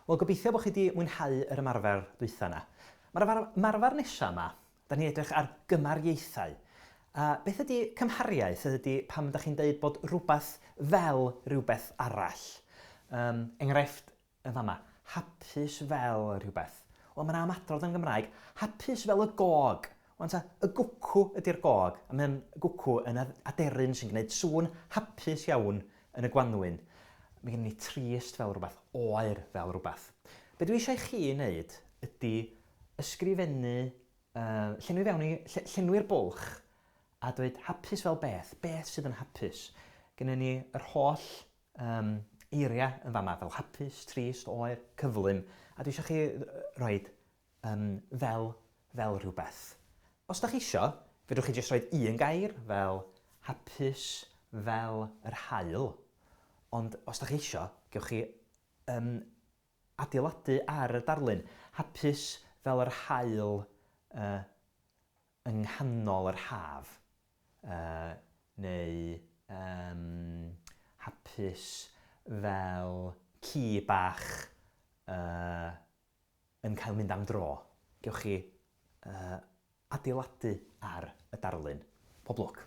Wel, gobeithio bod chi wedi mwynhau yr ymarfer dwytha yna. Mae'r ymarfer nesaf yma, da ni'n edrych ar gymariaethau. Beth ydy cymhariaeth? Ydy pam da chi'n dweud bod rhywbeth fel rhywbeth arall. Enghraifft yn fama, hapus fel rhywbeth. Wel, mae'n amadrodd yn Gymraeg, hapus fel y gog. Wan ta, y gwcw ydy'r gog, a mae'n gwcw yn aderyn sy'n gwneud sŵn hapus iawn yn y gwanwyn. Mae gen ni trist fel rhywbeth, oer fel rhywbeth. Be dwi eisiau chi wneud ydy ysgrifennu, llenwi'r bwlch a dweud hapus fel beth sydd yn hapus. Gennym ni yr holl eiriau yn fama fel hapus, trist, oer, cyflym, a dwi eisiau chi rhoi fel rhywbeth. Os da chi isio, fedrwch chi jyst rhoi un gair fel hapus fel yr haul. Ond os da chi isio, gewch chi adeiladu ar y darlun. Hapus fel yr haul yng nghanol yr haf. Neu hapus fel ci bach yn cael mynd am dro. Gewch chi adeiladu ar y darlun. Pob lwc.